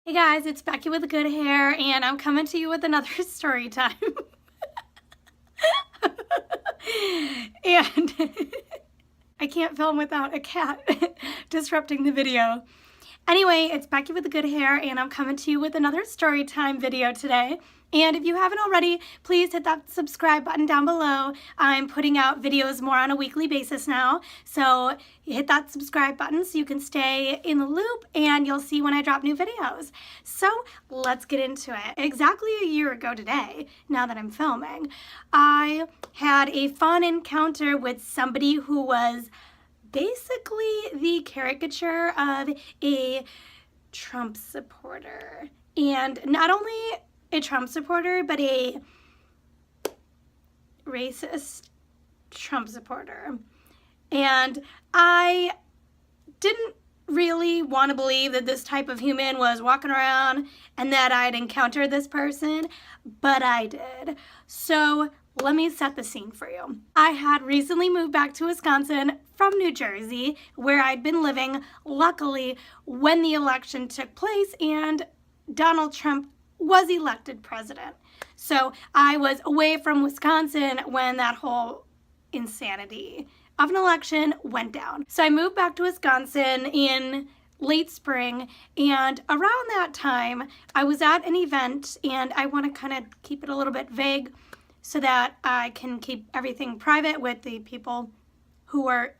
Hey guys, it's Becky with the good hair, and I'm coming to you with another story time. And I can't film without a cat disrupting the video. Anyway, it's Becky with the good hair, and I'm coming to you with another story time video today. And if you haven't already, please hit that subscribe button down below. I'm putting out videos more on a weekly basis now, so hit that subscribe button so you can stay in the loop and you'll see when I drop new videos. So let's get into it. Exactly a year ago today, now that I'm filming, I had a fun encounter with somebody who was basically the caricature of a Trump supporter. And not only a Trump supporter, but a racist Trump supporter. And I didn't really want to believe that this type of human was walking around and that I'd encountered this person, but I did. So let me set the scene for you. I had recently moved back to Wisconsin from New Jersey, where I'd been living, luckily, when the election took place and Donald Trump was elected president. So I was away from Wisconsin when that whole insanity of an election went down. So I moved back to Wisconsin in late spring, and around that time I was at an event, and I want to kind of keep it a little bit vague so that I can keep everything private with the people who were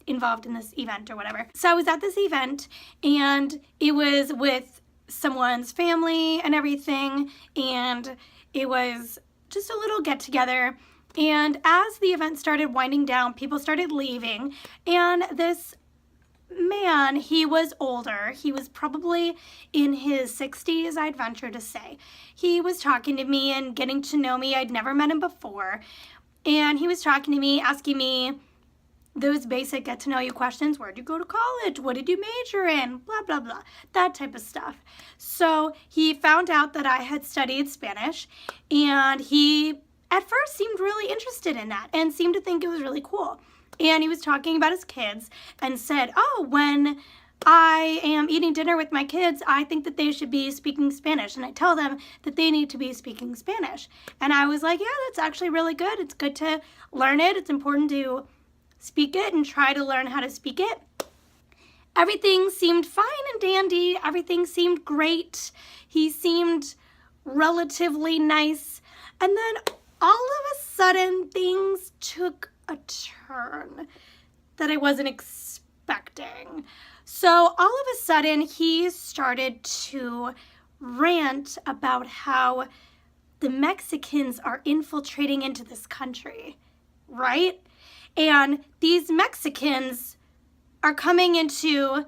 involved in this event or whatever. So I was at this event, and it was with someone's family and everything, and it was just a little get together. And as the event started winding down, people started leaving, and this man, he was older. He was probably in his 60s, I'd venture to say. He was talking to me and getting to know me. I'd never met him before, and he was talking to me, asking me those basic get to know you questions. Where'd you go to college? What did you major in? Blah, blah, blah. That type of stuff. So he found out that I had studied Spanish, and he at first seemed really interested in that and seemed to think it was really cool. And he was talking about his kids and said, oh, when I am eating dinner with my kids, I think that they should be speaking Spanish, and I tell them that they need to be speaking Spanish. And I was like, yeah, that's actually really good. It's good to learn it. It's important to speak it and try to learn how to speak it. Everything seemed fine and dandy. Everything seemed great. He seemed relatively nice. And then all of a sudden, things took a turn that I wasn't expecting. So all of a sudden, he started to rant about how the Mexicans are infiltrating into this country, right? And these Mexicans are coming into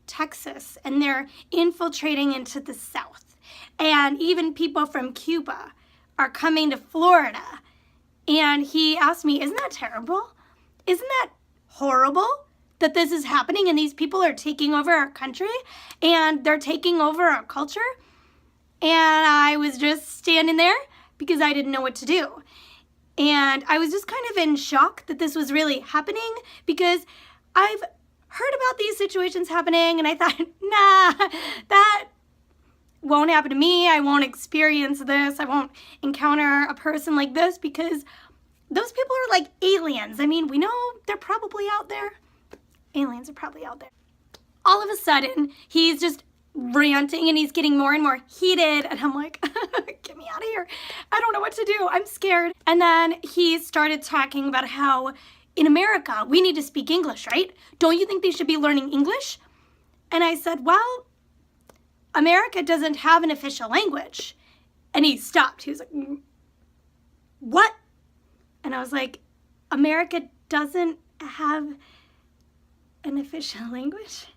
Texas, and they're infiltrating into the South. And even people from Cuba are coming to Florida. And he asked me, isn't that terrible? Isn't that horrible that this is happening and these people are taking over our country and they're taking over our culture? And I was just standing there because I didn't know what to do. And I was just kind of in shock that this was really happening, because I've heard about these situations happening and I thought, nah, that won't happen to me. I won't experience this. I won't encounter a person like this, because those people are like aliens. I mean, we know they're probably out there. Aliens are probably out there. All of a sudden, he's just ranting and he's getting more and more heated, and I'm like, get me out of here. I don't know what to do. I'm scared. And then he started talking about how in America, we need to speak English, right? Don't you think they should be learning English? And I said, well, America doesn't have an official language. And he stopped. He was like, what? And I was like, America doesn't have an official language?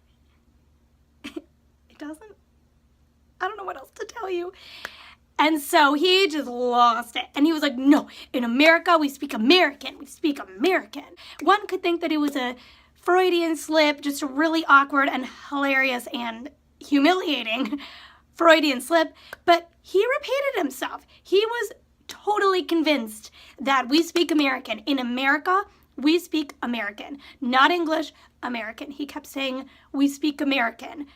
It doesn't? I don't know what else to tell you. And so he just lost it. And he was like, no, in America, we speak American. We speak American. One could think that it was a Freudian slip, just a really awkward and hilarious and humiliating Freudian slip, but he repeated himself. He was totally convinced that we speak American. In America, we speak American. Not English, American. He kept saying, we speak American.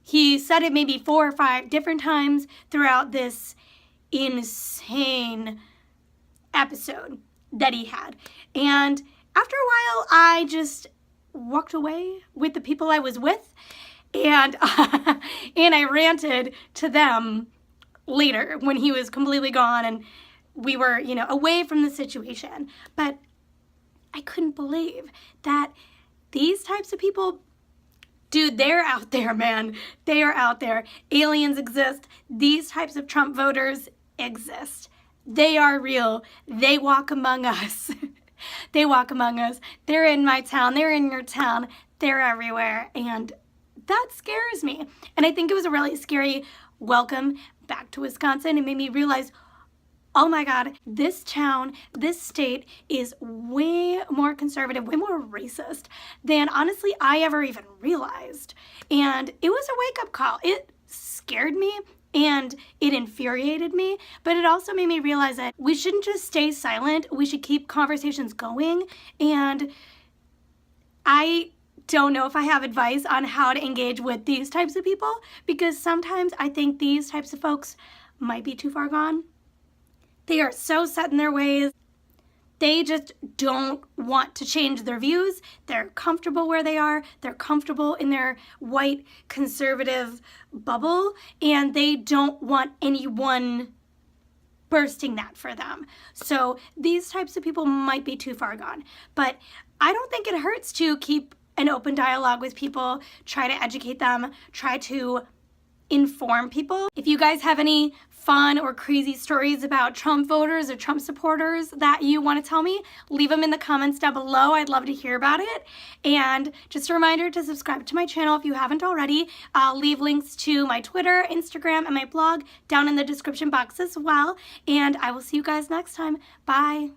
He said it maybe 4 or 5 different times throughout this insane episode that he had. And after a while, I just walked away with the people I was with, and and I ranted to them later when he was completely gone and we were, away from the situation. But I couldn't believe that these types of people, dude, they're out there, man. They are out there. Aliens exist. These types of Trump voters exist. They are real. They walk among us. They walk among us. They're in my town. They're in your town. They're everywhere. And that scares me. And I think it was a really scary welcome back to Wisconsin. It made me realize, oh my God, this town, this state is way more conservative, way more racist than honestly I ever even realized. And it was a wake-up call. It scared me and it infuriated me, but it also made me realize that we shouldn't just stay silent. We should keep conversations going. And I don't know if I have advice on how to engage with these types of people, because sometimes I think these types of folks might be too far gone. They are so set in their ways. They just don't want to change their views. They're comfortable where they are. They're comfortable in their white conservative bubble, and they don't want anyone bursting that for them. So these types of people might be too far gone. But I don't think it hurts to keep an open dialogue with people, try to educate them, try to inform people. If you guys have any fun or crazy stories about Trump voters or Trump supporters that you want to tell me, leave them in the comments down below. I'd love to hear about it. And just a reminder to subscribe to my channel if you haven't already. I'll leave links to my Twitter, Instagram, and my blog down in the description box as well. And I will see you guys next time. Bye.